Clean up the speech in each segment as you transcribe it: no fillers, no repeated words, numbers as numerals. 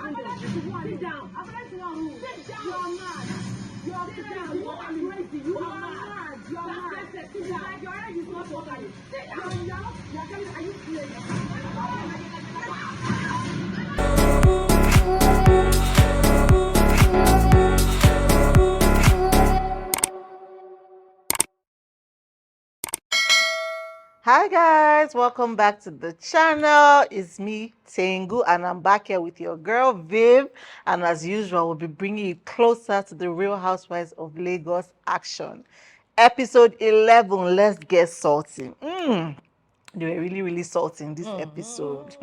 Sit down. Sit down. You are mad. You are crazy. You are crazy. You are mad. You are mad. Sit down. Your head is not okay. Sit down. Now, you are telling me, are you crazy? Hi guys, welcome back to the channel. It's me, Tengu, and I'm back here with your girl Viv. And as usual, we'll be bringing you closer to the Real Housewives of Lagos action. Episode 11, let's get salty. They were really salty in this episode.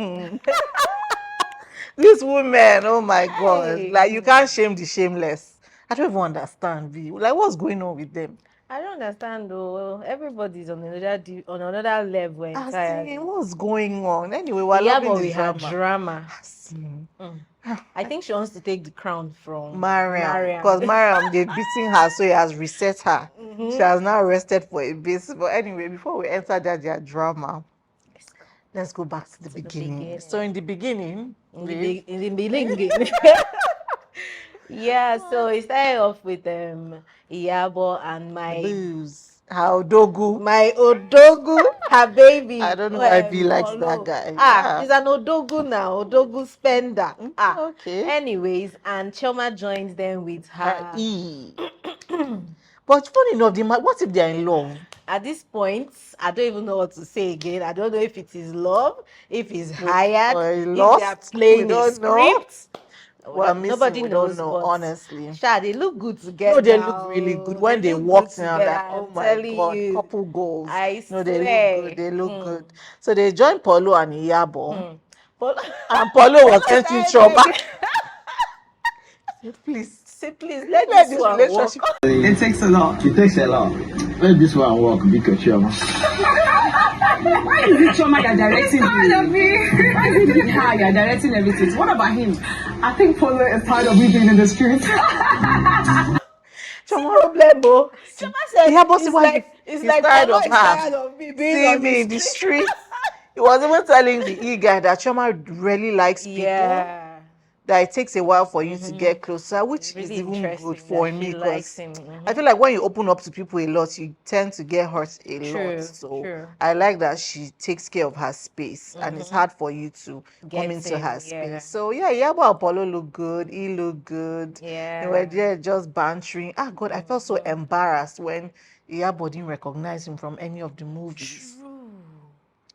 These women, oh my God, like you can't shame the shameless. I don't even understand, V. Like, what's going on with them? I don't understand though. Everybody's on another level entirely. What's going on? Anyway, we're loving Iyabo, the we had drama. I think she wants to take the crown from Mariam, because Mariam, they're beating her, so he has reset her. She has now rested for a bit. But anyway, before we enter their drama, let's go back to the beginning. So in the beginning, yeah, so it started off with Iyabo and my booze. Her Odogu. My Odogu, her baby. I don't know why B likes that guy. He's an Odogu now, Odogu spender. Okay. Anyways, and Choma joins them with her E. But funny enough, what if they're in love? At this point, I don't even know what to say again. I don't know if it is love, if it's hired, if they are playing a script. Well, nobody knows. Don't know, honestly. Sha, they look good together. No, they look really good. When they walked in, I'm like, oh my God, couple goals. I swear. They look good. They look good. So they joined Paulo and Iyabo. And Paulo was entering trouble. Please, let this relationship work. It takes a lot. It takes a lot. Let this one work, because Chioma. Why is it Chioma you're directing? Why is it her you're directing everything? What about him? I think Polo is tired of me being in the street. Chioma problemo. Chioma said it's like tired of her. See me in the street. He was even telling the E-guy that Chioma really likes people. That it takes a while for you to get closer, which is even good for me, because I feel like when you open up to people a lot, you tend to get hurt a lot. So I like that she takes care of her space, and it's hard for you to come into her space. So yeah, Iyabo and Apollo look good. He looked good. Yeah, they were there just bantering. God, I felt so embarrassed when Iyabo didn't recognize him from any of the movies. True.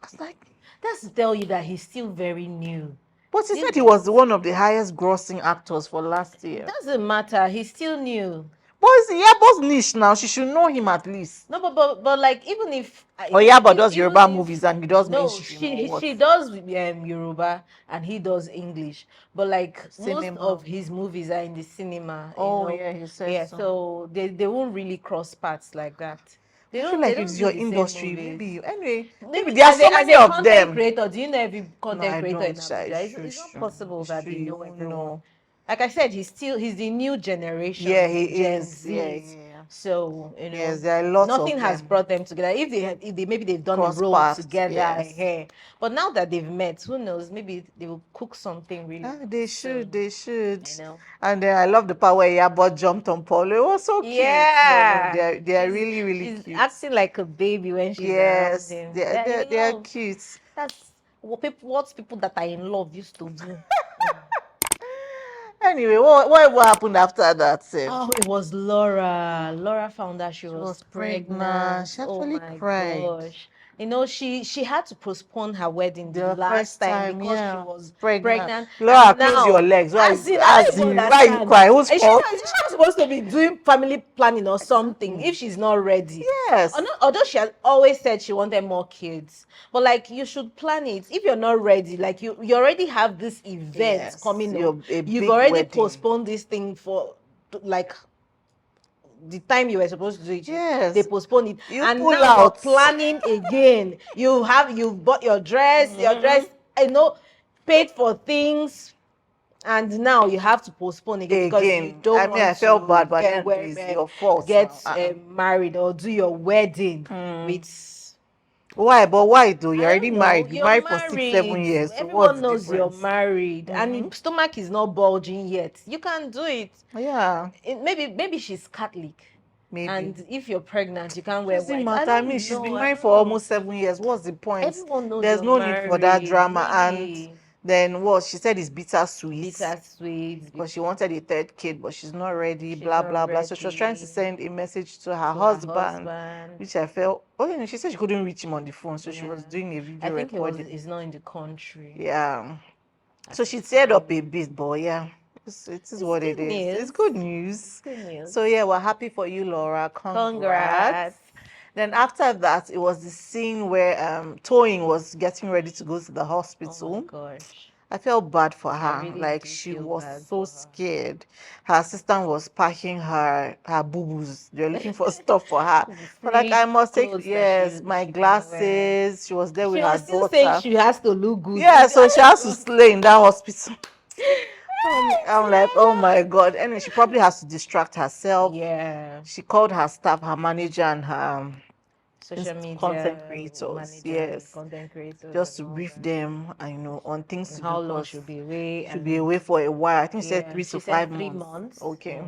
I was like, that's to tell you that he's still very new. But he said he was one of the highest grossing actors for last year. Doesn't matter. He's still new. But it's Iyabo's niche now. She should know him at least. No, but like, even if... Iyabo does Yoruba movies and he does mainstream. No, she does Yoruba and he does English. But like, most of his movies are in the cinema. Yeah, he said so they won't really cross paths like that. I feel like it's your industry. Maybe there are so many of them. Creator, do you know every content creator in Abuja? It's not possible that they know everyone. Like I said, he's the new generation. Yeah, he is. Yeah. So there are lots nothing has brought them together. If they maybe they've done a role together here, but now that they've met, who knows? Maybe they will cook something really. They should. You know. And I love the part where Iyabo jumped on Paulo. It was so cute. Yeah, they are really she's cute. Acting like a baby when she's around him. They are cute. That's what people that are in love used to do. Anyway, what happened after that? It was Laura. Laura found out she was pregnant. She actually cried. Gosh. You know, she had to postpone her wedding the last time because she was pregnant. Laura, close your legs. Why you cry? Who's fault? She's not supposed to be doing family planning or something if she's not ready. Yes. Although she has always said she wanted more kids, but like, you should plan it. If you're not ready, like you already have this event coming up. You've already postponed this thing for like the time you were supposed to do it. Yes. They postponed it. And now you're planning again. You've bought your dress, paid for things, and now you have to postpone again because you don't want I felt bad, but it's your fault. Get married or do your wedding with Why? But why though? You're I already don't know. married. You You're married for 6-7 married. years. So what's Everyone the knows you're difference? married, and the stomach is not bulging yet. You can do it. Yeah. Maybe she's Catholic. Maybe. And if you're pregnant, you can't wear Doesn't white. I matter. I mean, don't she's been know. married for almost 7 years. What's the point? Everyone knows There's you're no need for that married, drama. really. And then what? She said it's bittersweet. Bittersweet. Because she wanted a third kid, but she's not ready, She's blah, not blah, blah. So she was trying to ready send a message to her to her husband, which I felt, she said she couldn't reach him on the phone. So she was doing a video I think recording. he's not in the country. Yeah. So she teared up a bit, but yeah, it is what it is. News. It's good news. Good news. So yeah, we're happy for you, Laura. Congrats. Then after that, it was the scene where Toyin was getting ready to go to the hospital. Oh my gosh. I felt bad for her. really Like do she feel was bad so for her. scared. Her assistant was packing her boo-boos. They're looking for stuff for her. But like I must take my glasses. She was there with her was still daughter. saying she has to look good. Yeah, so she has to slay in that hospital. I'm like, oh my God. Anyway, she probably has to distract herself. Yeah. She called her staff, her manager, and her social media content creators. Yes. Content creators. Just to brief them, on things to how do. long she'll be away. She'll be away for a while. I think she said Yeah, 3 she to said 5 3 months. months. Okay.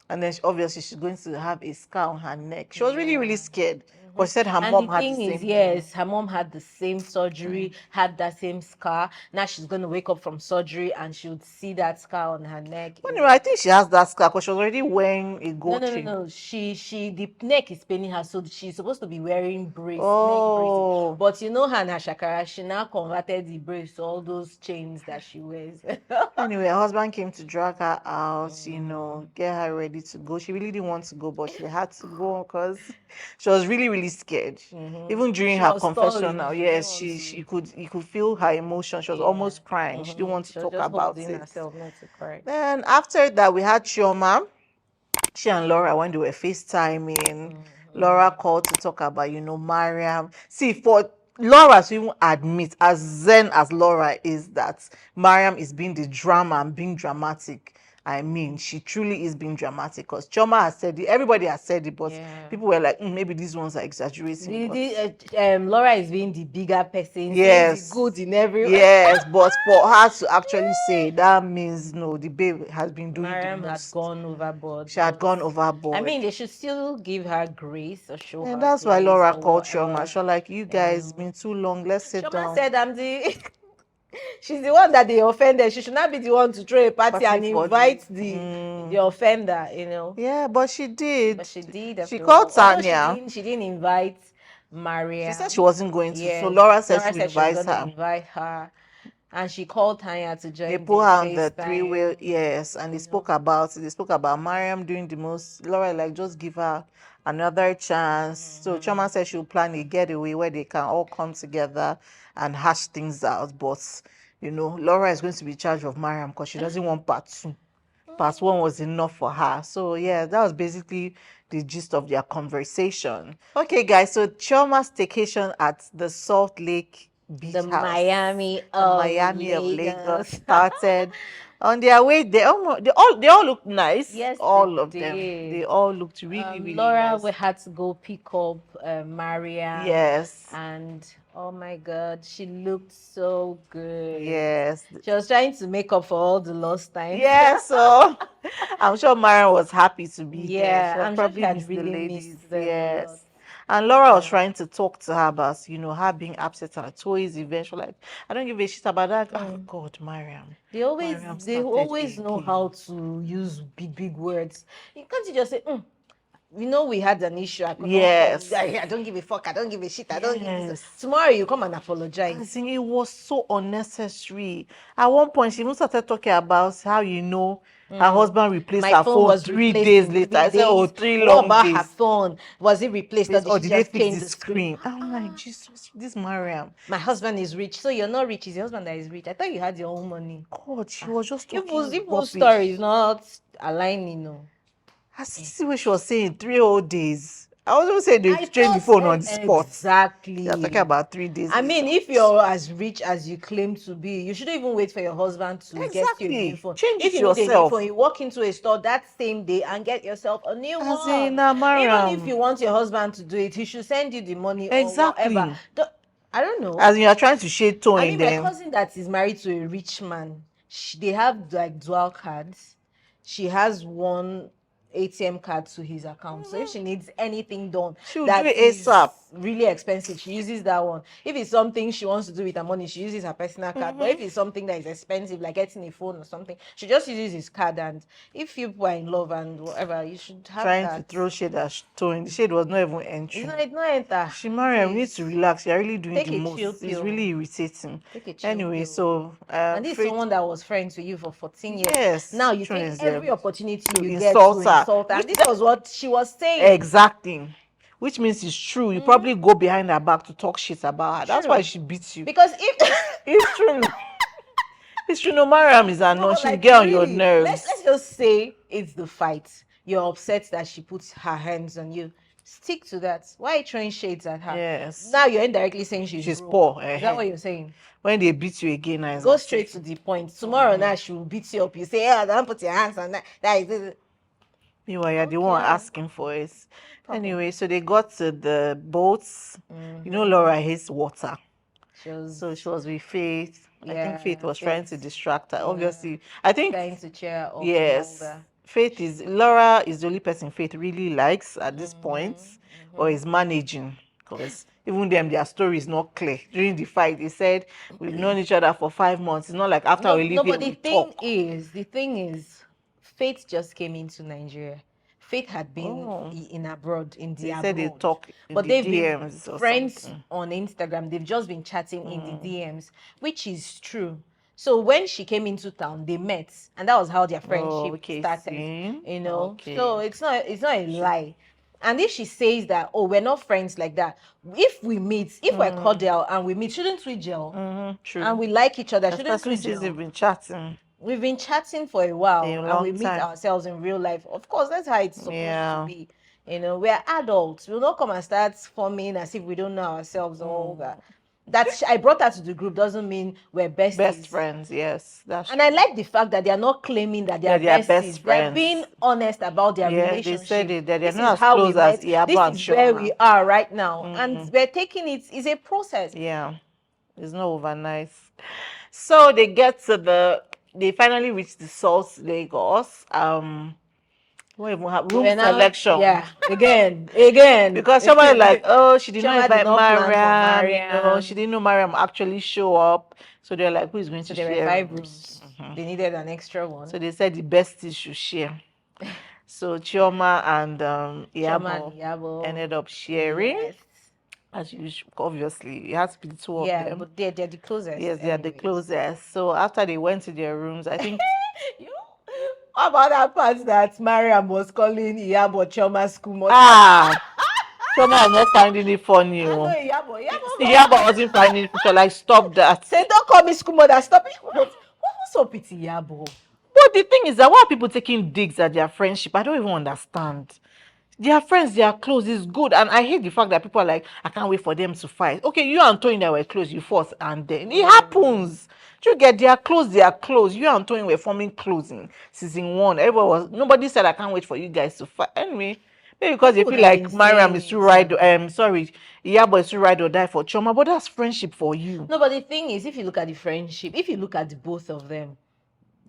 And then obviously she's going to have a scar on her neck. She was really, really scared. Because she said her mom had the same thing. Her mom had the same surgery, had that same scar. Now she's going to wake up from surgery and she would see that scar on her neck. Anyway, I think she has that scar because she was already wearing a gold chain. No. The neck is paining her, so she's supposed to be wearing brace, Oh. neck braces. But you know her and her shakara, she now converted the brace to all those chains that she wears. Anyway, her husband came to drag her out, get her ready to go. She really didn't want to go, but she had to go because she was really, really scared. Even during her confessional, yes, you could feel her emotion. She was almost crying. She didn't want to talk about it. Herself not to cry. Then after that, we had Chioma. She and Laura, when they were FaceTiming, Laura called to talk about, Mariam. See, for Laura to even admit, as zen as Laura is, that Mariam is being the drama and being dramatic. I mean, she truly is being dramatic because Chioma has said it. Everybody has said it, but people were like, maybe these ones are exaggerating. Laura is being the bigger person. Yes. The good in every. Yes, but for her to actually say that means no, the babe has been doing Mariam the most. had gone overboard. She had gone overboard. I mean, they should still give her grace or show her. And that's why Laura called Chioma. She was like, you guys, it's been too long. Let's sit down. Chioma said, I'm the. She's the one that they offended. She should not be the one to throw a party and invite the offender, Yeah, but she did. She called Tanya. She didn't invite Maria. She said she wasn't going to. So Laura said she would invite her. And she called Tanya to join. They put her on the three-way, yes, and they spoke about it. They spoke about Mariam doing the most. Laura like, just give her another chance. So Chioma said she'll plan a getaway where they can all come together and hash things out. But Laura is going to be in charge of Mariam because she doesn't want part 2. Part 1 was enough for her. So yeah, that was basically the gist of their conversation. Okay, guys, so Chioma's staycation at the Salt Lake Beach House. Miami of Lagos started. On their way, they all looked nice. Yes, all of them. They all looked really, really Laura, nice. we had to go pick up Maria. Yes. And oh my God, she looked so good. Yes. She was trying to make up for all the lost time. Yeah, so I'm sure Mariam was happy to be there. Yeah, I'm sure she had really missed them. Yes. And Laura was trying to talk to her about, her being upset at her toys eventually. Like, I don't give a shit about that. Oh God, Mariam. They always know how to use big words. You can't just say, we had an issue. I don't give a fuck. I don't give a shit. I don't give a... Tomorrow you come and apologize. I think it was so unnecessary. At one point, she even started talking about how her husband replaced her phone 3 days later. I said, 3 long days. What about her phone? Was it replaced or did they fix the screen? I'm like, Jesus, this Mariam. My husband is rich. So you're not rich. It's your husband that is rich. I thought you had your own money. God, she was just talking People's story is not aligning, I see what she was saying, 3 whole days. I was going to say they change the phone on the spot. Exactly. They're talking about 3 days. I mean, if you're as rich as you claim to be, you shouldn't even wait for your husband to get you a new phone. Change if it you yourself. Need a new phone, you walk into a store that same day and get yourself a new one. Even if you want your husband to do it, he should send you the money or whatever. I don't know. As in, you're trying to shade tone. I mean, my cousin that is married to a rich man, they have like dual cards. She has one ATM card to his account. So if she needs anything done that is really expensive, she uses that one. If it's something she wants to do with her money, she uses her personal card. But if it's something that is expensive, like getting a phone or something, she just uses his card. And if people are in love and whatever, you should have trying to throw shade at tone. The shade was not even entering. It's not enter. She Mariam needs to relax. You're really doing the most. Chill pill. It's really irritating. Take a chill anyway, pill. so and this is someone that was friends with you for 14 years. Yes. Now you take every opportunity to you insult get to insult her. And this was what she was saying. Exactly. Which means it's true. You probably go behind her back to talk shit about her. That's why she beats you. Because if it's true. It's true. No, Mariam is annoying. She'll get on your nerves. Let's just say it's the fight. You're upset that she puts her hands on you. Stick to that. Why are you throwing shades at her? Yes. Now you're indirectly saying she's poor. Is that what you're saying? When they beat you again, go straight to the point. Tomorrow now she will beat you up. You say, "Yeah, don't put your hands on that." That is. Meanwhile, you're the one asking for it. Anyway, so they got to the boats. You know, Laura hates water. So she was with Faith. I think Faith was trying to distract her. Obviously, I think trying to cheer her up. Yes. Laura is the only person Faith really likes at this point, or is managing, because even them, their story is not clear. During the fight, they said we've known each other for 5 months. It's not like after we leave here, we talk. The thing is, Faith just came into Nigeria. Faith had been in abroad, in the abroad. They said they talk in but the they've DMs been or friends something. on Instagram. They've just been chatting in the DMs, which is true. So when she came into town, they met, and that was how their friendship started. You know, so it's not a lie. And if she says that, oh, we're not friends like that, if we meet, if we're cordial and we meet, shouldn't we gel? True. And we like each other, shouldn't we gel? They've been chatting. We've been chatting for a while, and we meet ourselves in real life. Of course, that's how it's supposed to be. You know, we're adults. We'll not come and start forming as if we don't know ourselves and all that. I brought her to the group doesn't mean we're besties. Best friends, yes. And I like the fact that they are not claiming that they are besties. Best friends. They're being honest about their relationship. They said it. They're not as how close as Iyabo and This is where we are right now. And we're taking it. It's a process. Yeah. It's not overnight. So they they finally reached the South Lagos. We even have room selection. Yeah, again. Because somebody like, she did not invite Mariam. You know, she didn't know Mariam actually show up. So they're like, who is going to share? There were 5 rooms. They needed an extra one. So they said the besties should share. So Chioma and Iyabo ended up sharing. Yes. As usual, obviously, it has to be the two of them. Yeah, but they're the closest. Yes, they are the closest. So after they went to their rooms, I think. How about that part that Mariam was calling Iyabo Chioma's school mother? Chioma was not finding it funny. Iyabo wasn't finding it funny. Like, stop that. Say, don't call me school mother. Stop it. What's up with Iyabo? But the thing is that why are people taking digs at their friendship? I don't even understand. They are friends, they are close, it's good. And I hate the fact that people are like, I can't wait for them to fight. Okay, you and Tony were close, you fought, and then it happens. You get they are close. You and Tony were forming close in season 1. Nobody said I can't wait for you guys to fight. Anyway, maybe because they feel like Mariam is too Iyabo is too ride or die for Chioma, but that's friendship for you. No, but the thing is, if you look at the friendship, if you look at the both of them,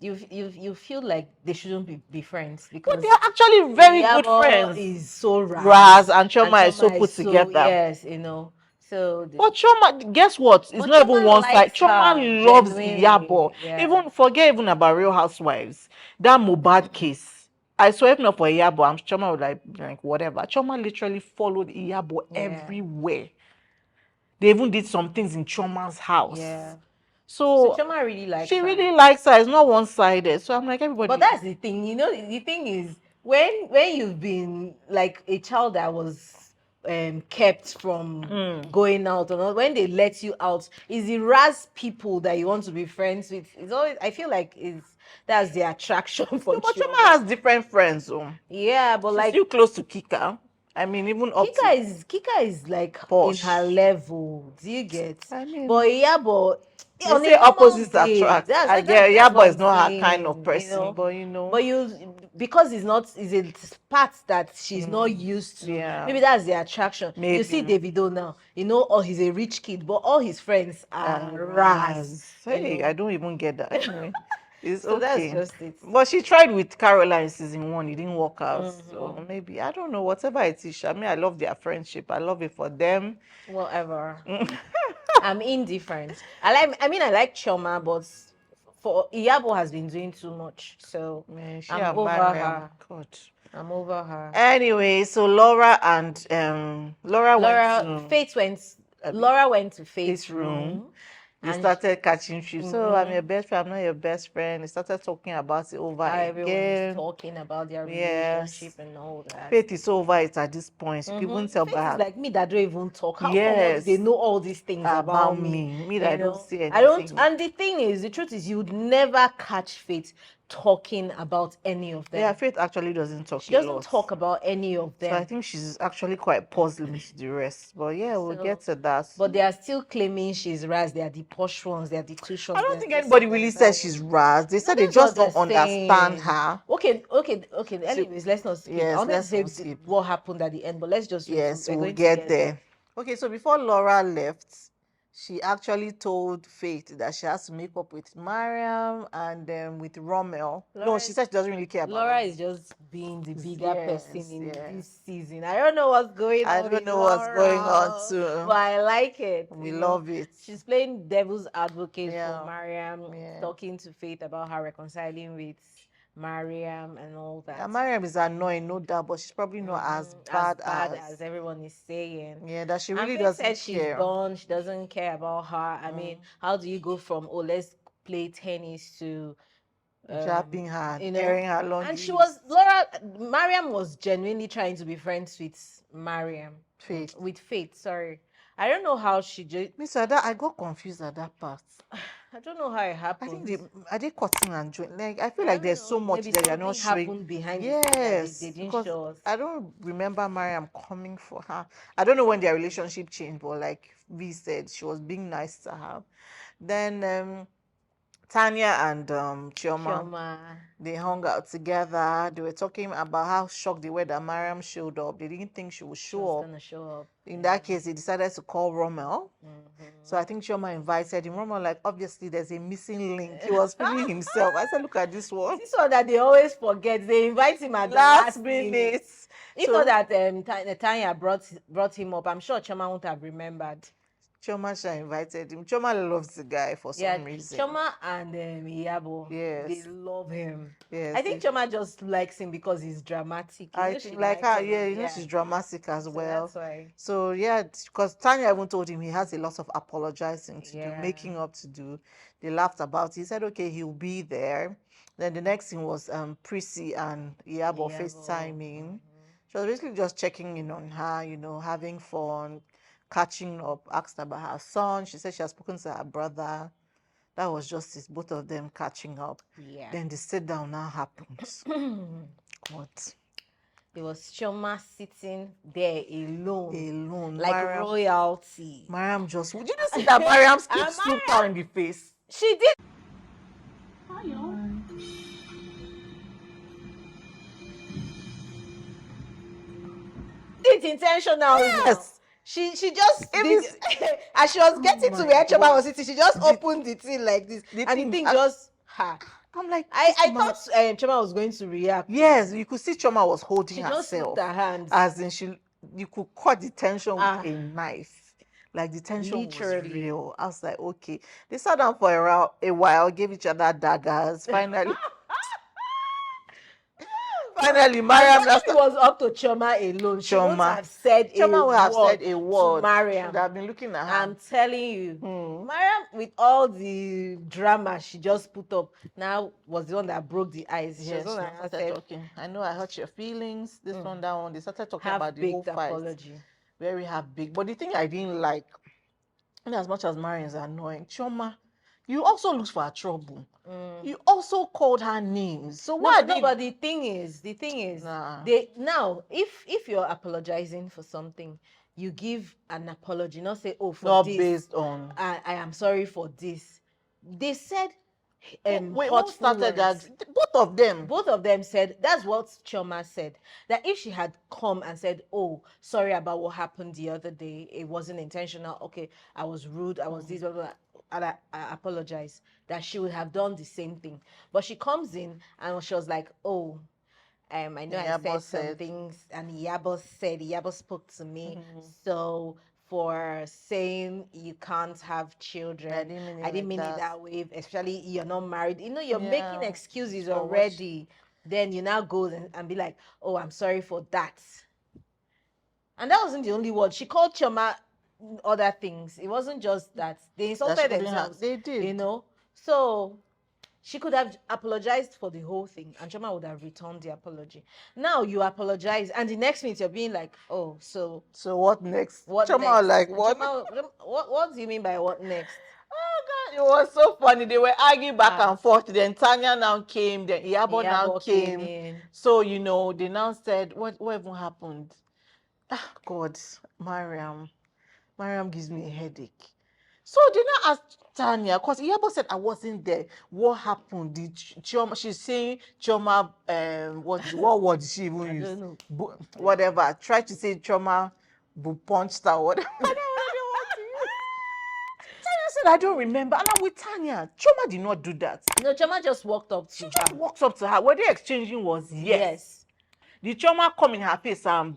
you feel like they shouldn't be friends, because but they are actually very good friends. Is so Raz and Chioma is so put together. Yes, you know. So but Chioma, guess what? It's not even one side. Chioma loves Iyabo. Yeah. Forget about Real Housewives. That Mohbad case. I swear, if not for Iyabo, Chioma would like whatever. Chioma literally followed Iyabo everywhere. They even did some things in Chioma's house. Yeah. So Chioma really likes her. She really likes her. It's not one-sided. So I'm like, everybody. But that's the thing, you know. The thing is, when you've been like a child that was kept from going out, or when they let you out, is the Raz people that you want to be friends with. It's always, I feel like that's the attraction for. But Chioma has different friends. Yeah, but she's still close to Kika. I mean, even Kika is like posh. In her level. Do you get? I mean, but Iyabo, They say opposites attract. I get Iyabo is not her kind of person, but because it's a part that she's not used to. Maybe that's the attraction. Maybe. You see Davido now, he's a rich kid, but all his friends are ras. Hey, I don't even get that. Anyway, it's so okay. That's just it. But she tried with Caroline season 1, it didn't work out. So maybe, I don't know, whatever it is. I mean, I love their friendship. I love it for them. Whatever. I'm indifferent. I like Chioma, but for Iyabo has been doing too much. So I'm over her. God. I'm over her. Anyway, so Laura went to Faith's room. They started catching trips. So I'm your best friend, I'm not your best friend. They started talking about it over again. Everyone is talking about their relationship and all that. Faith is over it at this point. She even tell Faith is like me that don't even talk. How come they know all these things about me? Me that I don't see anything. And the truth is, you would never catch Faith talking about any of them. Yeah, Faith actually doesn't talk. She doesn't talk about any of them. So I think she's actually quite puzzling to the rest. But yeah, we'll get to that. But they are still claiming she's ras. They are the posh ones. They are the tuition. I don't think anybody really says she's ras. They said they just don't understand her. Okay. Anyways, let's not skip. I wanted to say what happened at the end, but let's just we'll get there. Okay, so before Laura left, she actually told Faith that she has to make up with Mariam and with Rommel. No, she said she doesn't really care about Laura is just being the bigger person in this season. I don't know what's going on. I don't know what's going on too. But I like it. We love it. She's playing devil's advocate for Mariam, talking to Faith about her reconciling with Mariam and all that. Mariam is annoying, no doubt, but she's probably not as bad as everyone is saying. Yeah, that she really doesn't care. She's gone. She doesn't care about her. I mean, how do you go from let's play tennis to jabbing her, airing her laundry? And Mariam was genuinely trying to be friends with Faith. With Faith, sorry. I don't know how she just. Miss Ada, I got confused at that part. I don't know how it happened. I think are they cutting and joining? Like, I feel like there's so much that they're not showing. Behind yes, they didn't because show us. I don't remember Mariam coming for her. I don't know when their relationship changed, but like V said, she was being nice to her. Then Tanya and Chioma, they hung out together. They were talking about how shocked they were that Mariam showed up. They didn't think she would show up. In that case, they decided to call Rommel. So I think Chioma invited him. Rommel, like, obviously there's a missing link. He was feeling himself. I said, look at this one. This one that they always forget. They invite him at the last minute. If not that Tanya brought him up, I'm sure Chioma won't have remembered. Chioma invited him. Chioma loves the guy for some reason. Chioma and Iyabo, they love him. Yes, I think Chioma just likes him because he's dramatic. I think like her, she's dramatic as well. That's why. So because Tanya even told him he has a lot of apologizing to do, making up to do. They laughed about it. He said, okay, he'll be there. Then the next thing was Prissy and Iyabo FaceTiming. She was basically just checking in on her, having fun, catching up, asked about her son. She said she has spoken to her brother. That was just it, both of them catching up. Yeah. Then the sit down now happens. What? It was Chioma sitting there alone. Like royalty. Mariam just, would you just see that Mariam swooped her in the face? She did. It's intentional. Yes. She just did, as she was getting to where Chioma was sitting, she just opened the thing like this, and the thing just I'm like, I thought Chioma was going to react. Yes, you could see Chioma was holding herself. She just put her hands. As in you could cut the tension with a knife. Like the tension was real. I was like, okay. They sat down for a while, gave each other daggers. Finally, Mariam was up to Chioma alone. She would have said a word to Mariam. Should have been looking at her. I'm telling you, Mariam, with all the drama she just put up, now was the one that broke the ice. Yes, she started talking. I know I hurt your feelings. This one, that one. They started talking about the whole fight. Apology. Very half-baked. But the thing I didn't like, and as much as Mariam is annoying, Chioma, you also looked for her trouble. You also called her names. So why? But the thing is, if you're apologizing for something, you give an apology, not say, for not this. Based on. I am sorry for this. They said wait, who started words. that? Both of them. Both of them said, that's what Chioma said, that if she had come and said, oh, sorry about what happened the other day, it wasn't intentional, okay, I was rude, I was this, blah, blah, blah, and I apologize, that she would have done the same thing. But she comes in and she was like, oh, I know Iyabo I said some things, and Iyabo spoke to me. So for saying you can't have children, I didn't mean it that way. Especially you're not married. You know, you're making excuses already. Then you now go and be like, oh, I'm sorry for that. And that wasn't the only word. She called Chioma other things. It wasn't just that. They insulted themselves. They did. You know? So she could have apologized for the whole thing, and Chioma would have returned the apology. Now you apologize, and the next minute you're being like, "Oh, so what next?" What Chioma next? like, what? Chioma, what do you mean by what next? Oh God, it was so funny. They were arguing back and forth. Then Tanya now came. Then Iyabo now came in. So they now said, "What even happened?" Ah, God, Mariam gives me a headache. So they now asked Tanya, because Iyabo said I wasn't there. What happened? Did Chioma? She's saying Chioma. What word did she even use? Don't know. Whatever. Try to say Chioma punched her. Whatever. I don't know what to use. Tanya said I don't remember. And I'm with Tanya. Chioma did not do that. No, Chioma just walked up to her. She just walks up to her. What they exchanging was yes. The Chioma come in her face and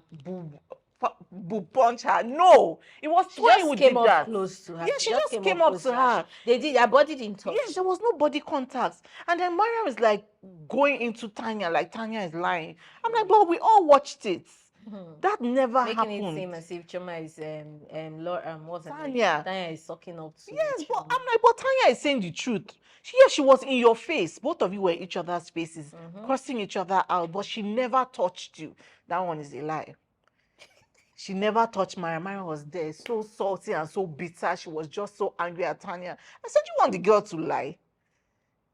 punch her. No, it was Tony who did that. Close to her. Yeah, she just came up to her. They did. Her body didn't touch. Yes, there was no body contact. And then Mariam is like going into Tanya, like Tanya is lying. I'm like, but we all watched it. That never happened. Making it seem as if Chioma is what's Tanya. Tanya is sucking up to. Yes, but I'm like, but Tanya is saying the truth. She was in your face. Both of you were each other's faces, crossing each other out, but she never touched you. That one is a lie. She never touched Mariam. Mariam was there, so salty and so bitter. She was just so angry at Tanya. I said, you want the girl to lie?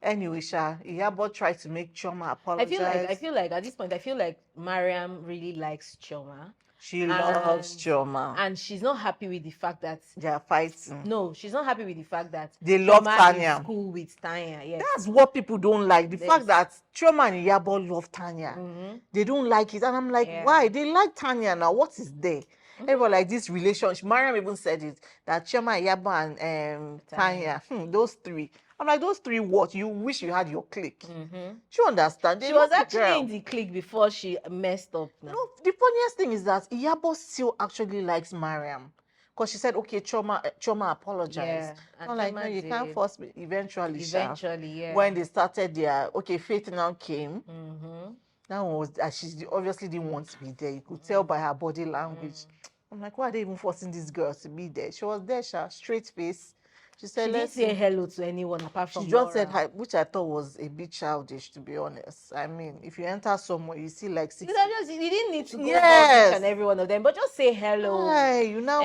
Anyway, Iyabo tried to make Chioma apologize. I feel like at this point, I feel like Mariam really likes Chioma. She loves Chioma. And she's not happy with the fact that they are fighting. No, she's not happy with the fact that they love Tanya. Is cool with Tanya. Yes. That's what people don't like. The fact that Chioma and Iyabo love Tanya. They don't like it. And I'm like, why? They like Tanya now. What is there? Everyone like this relationship. Mariam even said it, that Chioma, Iyabo, and Tanya, those three. I'm like, those three what? You wish you had your clique. She understand. She was actually in the clique before she messed up. No, the funniest thing is that Iyabo still actually likes Mariam. Because she said, okay, Chioma apologized. Yeah, I'm like, no, you can't force me. Eventually, yeah. When they started their, Faith now came. That one was, she obviously didn't want to be there. You could tell by her body language. I'm like, why are they even forcing this girl to be there? She was there, straight face. She said, she didn't say hello to anyone apart from She just said hi, which I thought was a bit childish, to be honest. I mean, if you enter somewhere, you see like 6. You didn't need to go about each and every one of them, but just say hello. Hey, you know.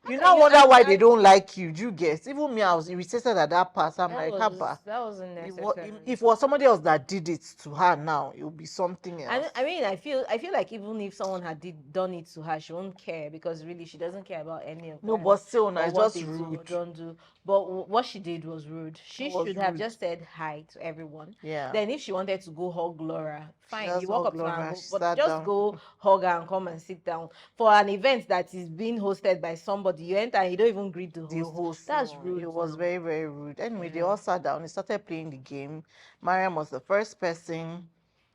You now wonder why they don't like you. Do you guess? Even me, I was irritated at that part. I'm like, Kappa. That wasn't necessary. If it was somebody else that did it to her now, it would be something else. I mean, I feel like even if someone had done it to her, she won't care, because really she doesn't care about any of that. No, but still, no, it's just rude. Don't do. But what she did was rude. She should have just said hi to everyone. Yeah. Then if she wanted to go hug Laura, fine, you walk up to her, but just go hug her and come and sit down. For an event that is being hosted by somebody, you enter and you don't even greet the host. That's rude. It was very, very rude. Anyway, they all sat down. They started playing the game. Mariam was the first person.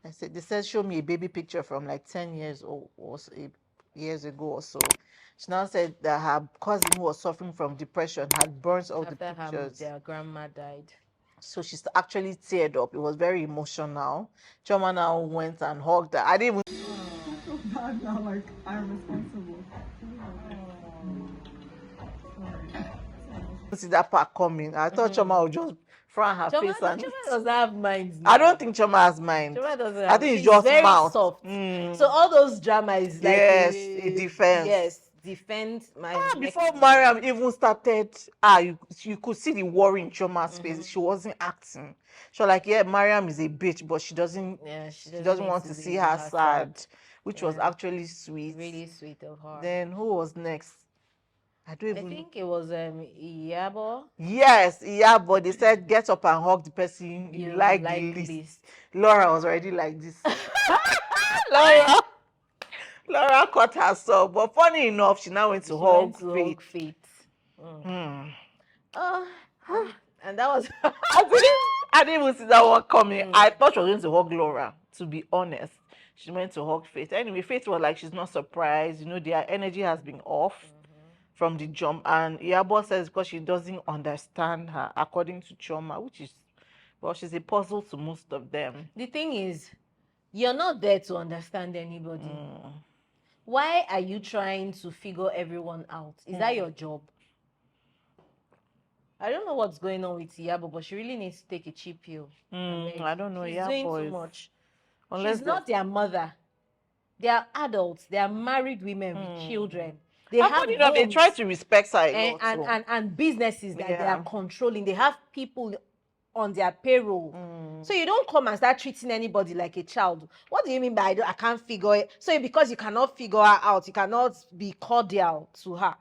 They said, show me a baby picture from like 10 years years ago or so. She now said that her cousin, who was suffering from depression, had burnt all the pictures. Their grandma died. So she actually teared up. It was very emotional. Chioma now went and hugged her. I didn't even... I feel bad now, like I'm responsible. See that part coming. I thought Chioma would just frown her face. Chioma doesn't have mind. I don't think Chioma has mind. Chioma doesn't have. I think it's just very mouth. Soft. So all those drama is like it defends. Yes, defend my. Before Mariam even started, you could see the worry in Chioma's face. She wasn't acting. She was like, yeah, Mariam is a bitch, but she doesn't. Yeah, she doesn't want to see her sad, which was actually sweet. Really sweet of her. Then who was next? I don't even. I think it was Iyabo. Yes, Iyabo. They said get up and hug the person you like the least. Laura was already like this. Laura caught herself, but funny enough, she now went to hug Faith. And that was I didn't even see that one coming. I thought she was going to hug Laura, to be honest. She went to hug Faith. Anyway, Faith was like, she's not surprised. You know, their energy has been off from the jump. And Iyabo says because she doesn't understand her, according to Chioma, which is, well, she's a puzzle to most of them. The thing is, you're not there to understand anybody. Why are you trying to figure everyone out? Is that your job? I don't know what's going on with Iyabo, but she really needs to take a cheap pill. I don't know. She's doing too much. Unless she's not their mother. They are adults. They are married women with children. They have they try to respect her a lot, and businesses that they are controlling. They have people on their payroll. So you don't come and start treating anybody like a child. What do you mean by I can't figure it? So because you cannot figure her out, you cannot be cordial to her.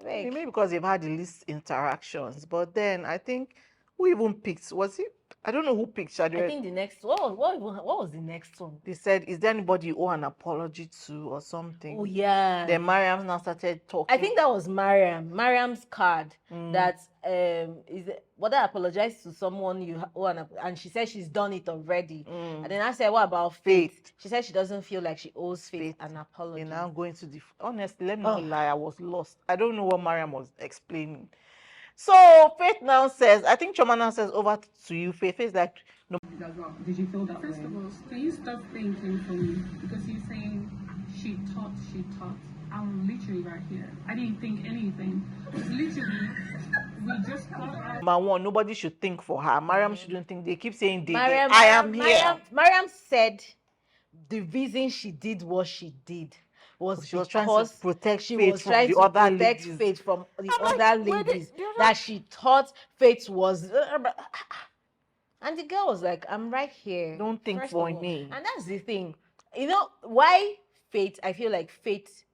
Maybe because they've had the least interactions. But then I think who even picked? Was it? I don't know who picked Shadira. I think the next what was the next one? They said, is there anybody you owe an apology to or something? Oh yeah. Then Mariam now started talking. I think that was Mariam's card that is whether I apologize to someone you owe and she said she's done it already. And then I said, what about Faith? She said she doesn't feel like she owes Faith an apology. And now going to the honestly, let me not lie, I was lost. I don't know what Mariam was explaining. So Faith now says, I think Chioma now says, over to you, Faith. Faith's like, no. Did you feel that way? First of all, can you stop thinking for me? Because you're saying she taught. I'm literally right here. I didn't think anything. Literally, we just thought out. Number one, nobody should think for her. Mariam shouldn't think. They keep saying I am here. Mariam said the reason she did what she did was she was trying to protect Faith from the other ladies. That she thought Faith was. And the girl was like, I'm right here. Don't think for me. And that's the thing. You know, why Faith? I feel like Faith.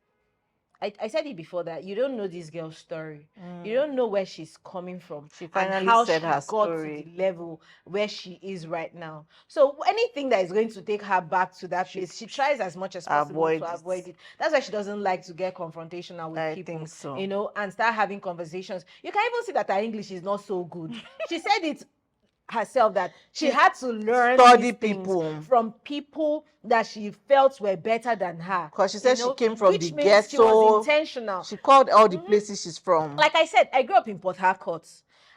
I said it before that you don't know this girl's story. You don't know where she's coming from. She finally said her story. Got to the level where she is right now. So anything that is going to take her back to that place, she tries as much as possible to avoid it. That's why she doesn't like to get confrontational with people. I think so. You know, and start having conversations. You can even see that her English is not so good. She said it herself that she had to learn study people from people that she felt were better than her. Because she said she came from the ghetto. She was intentional. She called all the places she's from. Like I said, I grew up in Port Harcourt,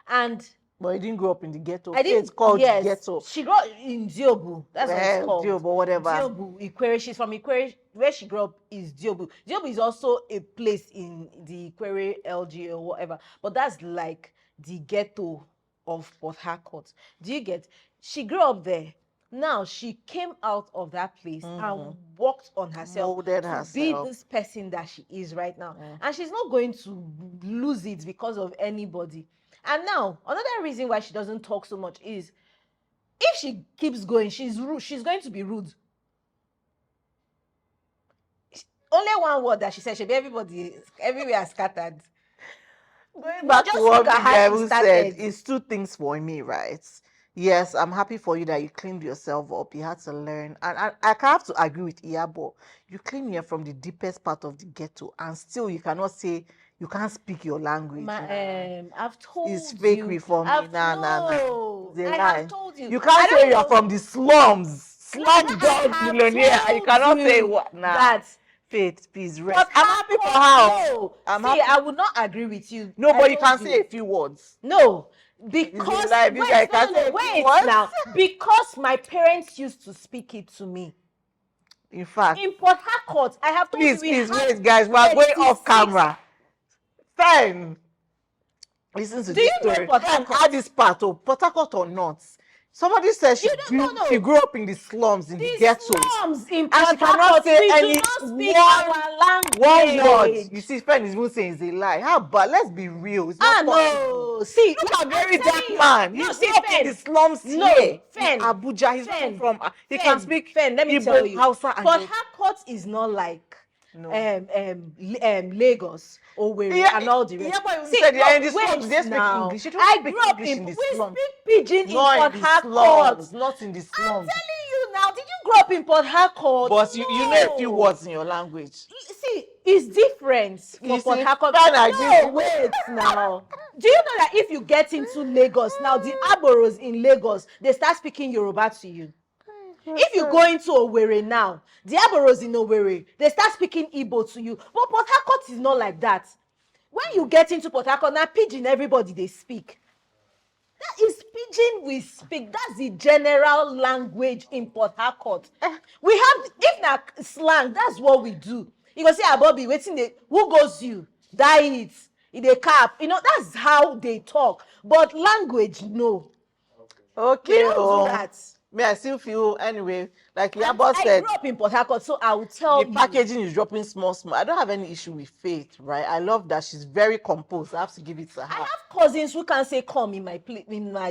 and but you didn't grow up in the ghetto. I didn't. It's called ghetto. She grew up in Diobu. That's what it's called. Diobu, whatever. Diobu, Ikwere. She's from Ikwere. Where she grew up is Diobu. Diobu is also a place in the Ikwere LG or whatever. But that's like the ghetto of Port Harcourt. Do you get? She grew up there. Now she came out of that place and worked on herself to be this person that she is right now. And she's not going to lose it because of anybody. And now another reason why she doesn't talk so much is if she keeps going, she's rude. She's going to be rude. Only one word that she said, everybody everywhere scattered. Going back to what Bible said, it's two things for me, right? Yes, I'm happy for you that you cleaned yourself up. You had to learn. And I have to agree with Iyabo. You came here from the deepest part of the ghetto and still you cannot say, you can't speak your language. I've told you. It's fake reforming. No. I have told you. You can't say you're from the slums. Slum dog millionaire. You cannot say what now. That's Faith, please rest. I'm happy for her. I would not agree with you. No, but you can say a few words. No, because because my parents used to speak it to me. In fact, in Port Harcourt, I have told you. Please wait, guys. We're going off camera. Fine. Listen to this story. Add this part of Port Harcourt or not. Somebody says she grew up in the slums, in the ghettos. Slums in and she cannot say any one word. You see, friend is even saying it's a lie. How about? Let's be real. It's not no. See, look at very dark man. He's up in the slums here. In Abuja. He's not from. He can speak let me tell you. Hausa and Port Harcourt is not like Lagos, Owerri, and all the rest. Iyabo even said in the slums they speak English. She don't speak English in the slums. We speak pidgin in Port Harcourt. Not in the slums. I'm telling you now. Did you grow up in Port Harcourt? But you know a few words in your language. See, it's different for Port Harcourt. No, wait now. Do you know that if you get into Lagos now, the Aboros in Lagos, they start speaking Yoruba to you? If you go into Owerri now, the Aboros in Owerri, they start speaking Igbo to you. But Port Harcourt is not like that. When you get into Port Harcourt, now pidgin everybody they speak. That is pidgin we speak. That's the general language in Port Harcourt. We have, if not slang, that's what we do. You go say, Bobby, waiting, who goes you? Die it. In a cap. You know, that's how they talk. But language, no. Okay. We don't do that. Me, I still feel anyway, like Iyabo said. I grew up in Port Harcourt, so I will tell you. The packaging is dropping small. I don't have any issue with Faith, right? I love that she's very composed. I have to give it to her. I have cousins who can say "come" in my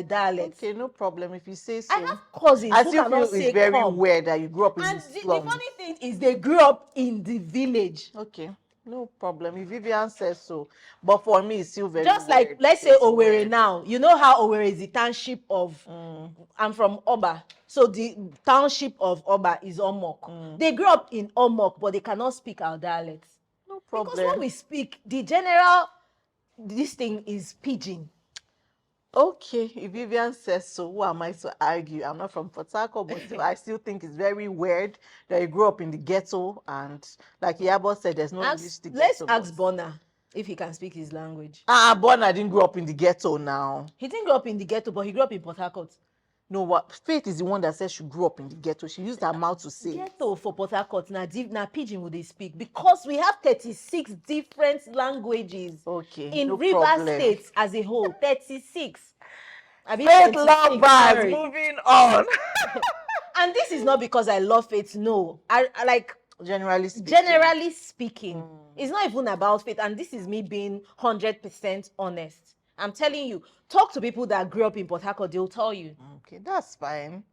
dialect. Okay, no problem if you say so. I have cousins who cannot say it's very weird that you grew up in the slums. And the funny thing is, they grew up in the village. Okay. No problem. If Vivian says so. But for me, it's still very just weird. Like, let's say Owerri now. You know how Owerri is the township of... I'm from Oba. So the township of Oba is Omok. They grew up in Omok, but they cannot speak our dialects. No problem. Because when we speak, the general... This thing is pidgin. Okay, if Vivian says so, who am I to argue? I'm not from Port Harcourt, but I still think it's very weird that you grew up in the ghetto, and like Iyabo said, there's no English to Let's ask Bona if he can speak his language. Bona didn't grow up in the ghetto now. He didn't grow up in the ghetto, but he grew up in Port Harcourt. No, what Faith is the one that says she grew up in the ghetto. She used her mouth to say. Ghetto for Port Harcourt, now pidgin would they speak because we have 36 different languages. Okay. In no River problem. State as a whole, 36. Faith lovers, moving on. And this is not because I love Faith. No, I like generally speaking. It's not even about Faith, and this is me being 100% honest. I'm telling you, talk to people that grew up in Port Harcourt, they'll tell you. Okay, that's fine.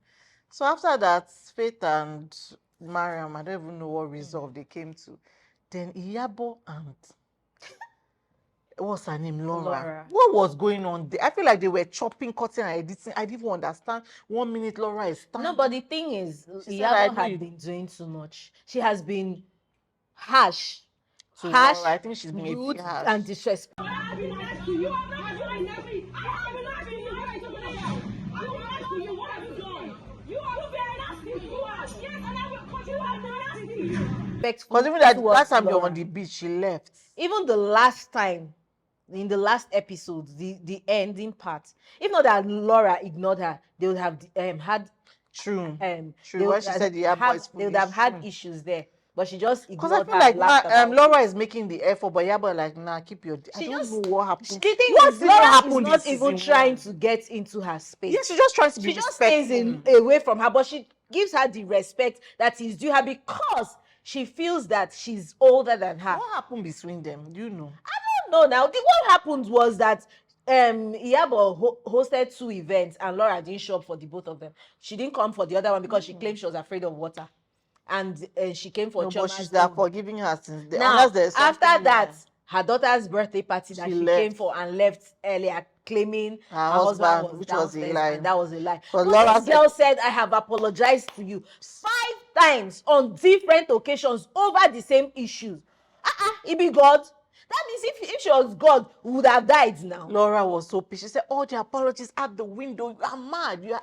So after that, Faith and Mariam, I don't even know what resolve they came to. Then Iyabo and what's her name? Laura. What was going on there? I feel like they were chopping, cutting, and editing. I didn't even understand. 1 minute Laura is standing. No, but the thing is, Iyabo had been doing too much. She has been harsh. Laura, I think she's been rude and disrespectful. Because even that last time they were on the beach, she left. Even the last time, in the last episode, the ending part, if not that Laura ignored her, they would have had true. When she said they would have had issues there. But she just ignored her. Because I feel like Laura is making the effort, but Iyabo like, nah, keep your... I don't know what happened. The thing is, Laura is not even trying to get into her space. Yeah, she's just trying to be respectful. She just stays away from her, but she gives her the respect that is due her because she feels that she's older than her. What happened between them? Do you know? I don't know now. What happened was that Iyabo hosted 2 events and Laura didn't show up for the both of them. She didn't come for the other one because she claimed she was afraid of water. And she came for but she's there forgiving her since then. Now, after that, her daughter's birthday party that she came for and left earlier, claiming her husband was downstairs, and that was a lie. This girl said, I have apologized to you 5 times on different occasions over the same issues. It be God. That means if she was God, we would have died now. Laura was so pissed. She said, all the apologies out the window. You are mad. You are...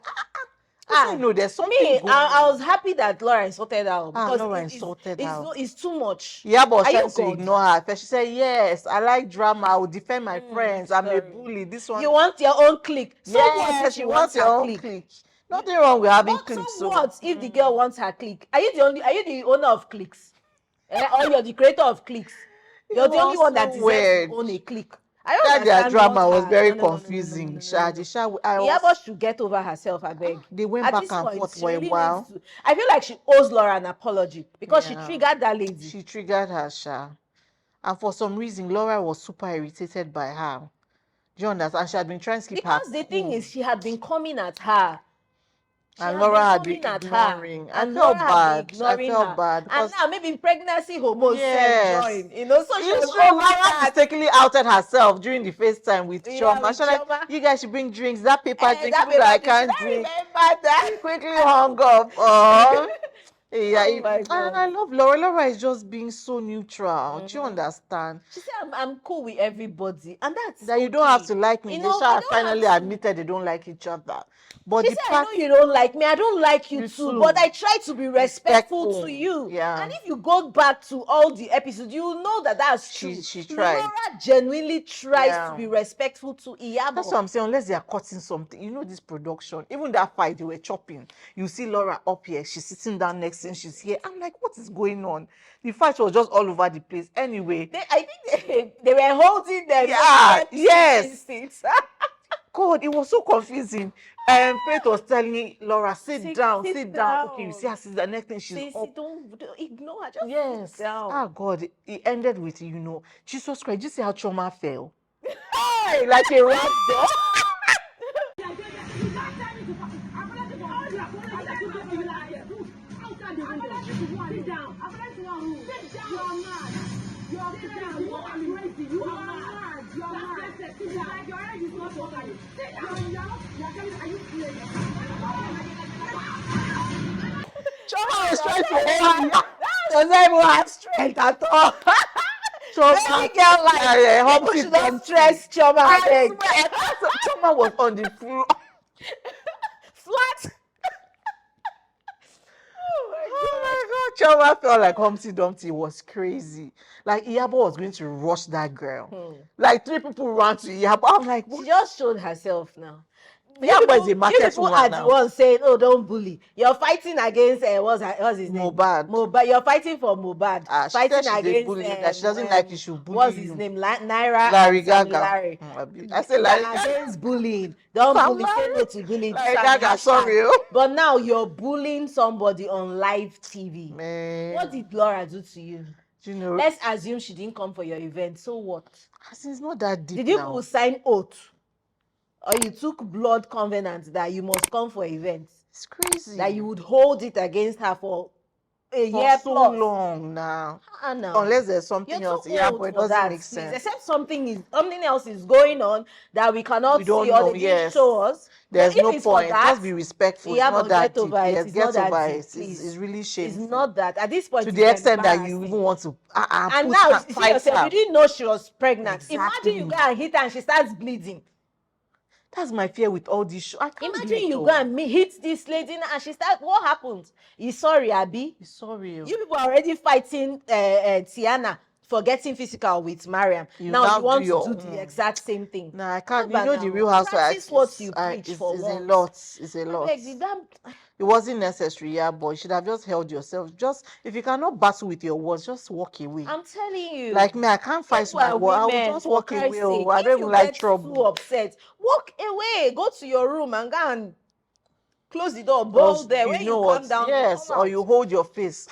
I know there's something going on. I was happy that Laura insulted her because Laura insulted her. It's too much. Yeah, but she to ignore her. First she said, yes, I like drama. I will defend my friends. I'm a bully. This one. You want your own clique. So yes, she wants your own clique. Nothing wrong with having cliques. So what if the girl wants her clique? Are you the owner of cliques? Or you're the creator of cliques? You're the only one that deserves to own a clique. Their drama was very confusing. Iyabo should get over herself, I beg. They went back and forth for a while. I feel like she owes Laura an apology because she triggered that lady. She triggered her, Sha. And for some reason, Laura was super irritated by her. Do you understand? She had been trying to keep her Because the thing is, she had been coming at her And Laura had been ignoring. I felt bad. I felt bad. And now maybe pregnancy hormones join. You know, so she was Laura mistakenly outed herself during the FaceTime with Choma. She like, you guys should bring drinks. That paper drink, that I can't drink. Remember that. She quickly hung up. Yeah, oh my God. And I love Laura. Laura is just being so neutral. Do you understand? She said, I'm cool with everybody. And that's that you don't have to like me. They finally admitted they don't like each other. But she said, I know you don't like me. I don't like you too. But I try to be respectful to you. Yeah. And if you go back to all the episodes, you know that that's true. She tried. Laura genuinely tries to be respectful to Iyabo. That's what I'm saying. Unless they are cutting something. You know this production. Even that fight they were chopping. You see Laura up here. She's sitting down next to him. She's here. I'm like, what is going on? The fight was just all over the place. Anyway. I think they were holding them. Yeah. Yes. God, it was so confusing. Faith was telling Laura, sit down. Okay, you see her sit down. Next thing she's up. Don't ignore her. Just sit down. Ah, God, it ended with, Jesus Christ. Did you see how Choma fell? Like a rag doll. Choma was trying to hold me. Does not even have strength at all. Choma, people should not stress Choma. Choma was on the floor. Flat. Oh my God. Choma felt like Humpty Dumpty. Was crazy. Like Iyabo was going to rush that girl. Like 3 people ran to Iyabo. I'm like, what? She just showed herself now. Iyabo is a market woman are now. the ones saying, oh, don't bully. You're fighting against, what's his name? Mohbad. You're fighting for Mohbad. Fighting against, bully, that she doesn't like you should bully. What's his name? Larry Gaga. I say Larry against bullying. Don't bully, say no to bullying. Larry Gaga, sorry. But now you're bullying somebody on live TV. Man. What did Laura do to you? Let's assume she didn't come for your event. So what? It's not that deep. Did you sign oath? Or you took blood covenant that you must come for events? It's crazy. That you would hold it against her for a year plus. For so long now. Unless there's something else. Yeah, but it doesn't make sense. Except something else is going on that we cannot see or they didn't show us. There's no point. Just be respectful. Yeah, it's not that deep. Yes, get over it. It's really shameful. It's not that. At this point, to the extent that you even want to and now, see yourself, you didn't know she was pregnant. Exactly. Imagine you go and hit her and she starts bleeding. That's my fear with all these shows. Imagine you go and hit this lady and she starts. What happened? He's sorry, Abby. He's sorry. You people are already fighting Tiana for getting physical with Mariam. Now you want to do the exact same thing. No, I can't. The Real Housewives. What you preach for it's a lot. It's a lot. It wasn't necessary, yeah, but you should have just held yourself. Just if you cannot battle with your words, just walk away. I'm telling you. Like me, I can't fight my word. I will just walk away. I don't even like trouble. If you get too upset, walk away. Go to your room and go and close the door. Bowl there. When you come down, yes, or you hold your face.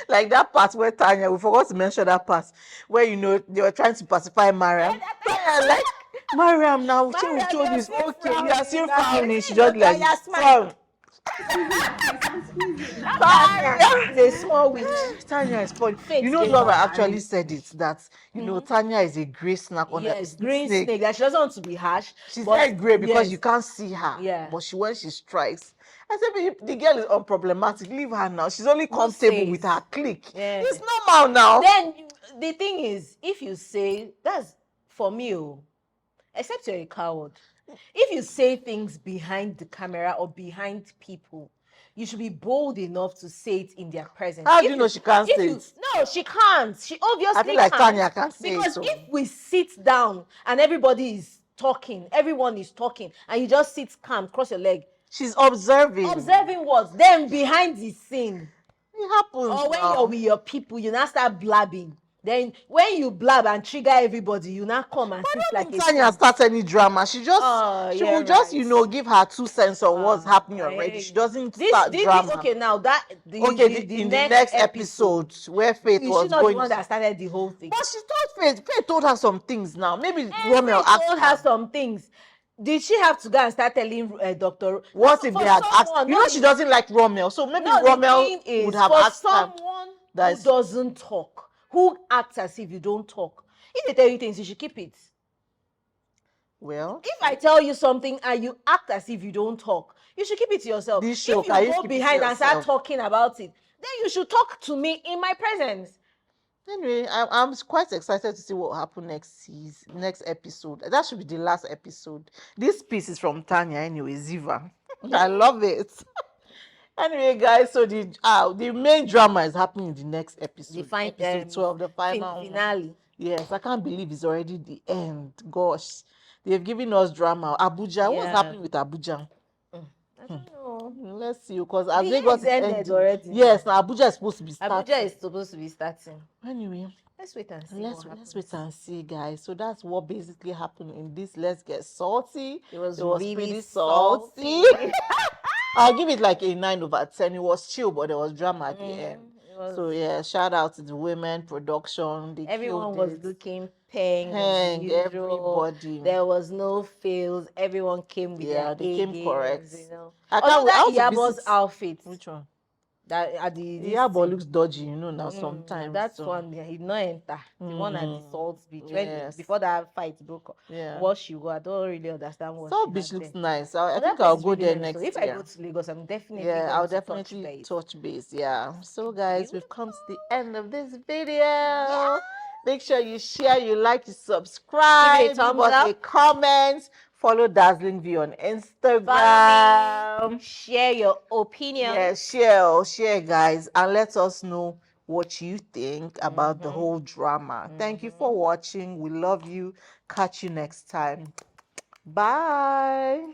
Like that part where Tanya, we forgot to mention that part where they were trying to pacify Mariam. Like Mariam, now she told this okay, you are still frowning. She just like frown. Tanya is a small witch. Tanya is funny. Laura actually said it that Tanya is a grey snake on the green snake. That she doesn't want to be harsh. She's very grey because you can't see her. Yeah. But when she strikes, I said, the girl is unproblematic. Leave her now. She's only comfortable with her clique. Yeah. It's normal now. Then the thing is, if you say that's for me, except you're a coward. If you say things behind the camera or behind people, you should be bold enough to say it in their presence. How do you know she can't say it? No, she can't. She obviously I feel like can't. Tanya can't say because it. Because if we sit down and everybody is talking, everyone is talking, and you just sit calm, cross your leg. She's observing. Observing what? Then behind the scene. It happens. Or when you're with your people, you now start blabbing. Then when you blab and trigger everybody, you now come and sit like a Tanya start any drama. She will just give her 2 cents on what's happening already. She doesn't start drama. Okay, now that the next episode where Faith was not the one that started the whole thing. But she told Faith told her some things now. Maybe Romeo told her some things. Did she have to go and start telling Doctor? What if they had asked? You know, she doesn't like Rommel, so maybe Rommel would have asked her. Someone who doesn't talk, who acts as if you don't talk. If they tell you things, you should keep it. Well, if I tell you something and you act as if you don't talk, you should keep it to yourself. This show, if you go behind and start talking about it, then you should talk to me in my presence. Anyway, I'm quite excited to see what will happen next episode. That should be the last episode. This piece is from Tanya anyway, Ziva. I love it. Anyway, guys, so the main drama is happening in the next episode. Episode 12, the final finale. Yes, I can't believe it's already the end. Gosh, they've given us drama. Abuja, what's happening with Abuja? I don't know. Let's see, because as Lagos ended already. Yes, now Abuja is supposed to be starting. Abuja is supposed to be starting. Anyway, let's wait and see. Let's wait and see, guys. So that's what basically happened in this Let's Get Salty. It was really pretty salty. I'll give it like a 9/10. It was chill, but there was drama at the end. So yeah, shout out to the women production. Everyone was looking peng, everybody. There was no fails. Everyone came with their they came correct. You know. Although that Iyabo's outfit. Which one? That at the Iyabo looks dodgy, you know, now sometimes. That's one he did not enter. The one at the Salt Beach. Before that fight broke up. What she go, I don't really understand what Salt Beach looks nice. I think I'll go there next year. If I go to Lagos, I'm definitely I'll definitely touch base. So guys, we've come to the end of this video. Make sure you share, you like, you subscribe, give it a thumbs up, a comment. Follow Dazzling View on Instagram. Share your opinion. Yeah, share, guys, and let us know what you think about the whole drama. Thank you for watching. We love you. Catch you next time. Bye.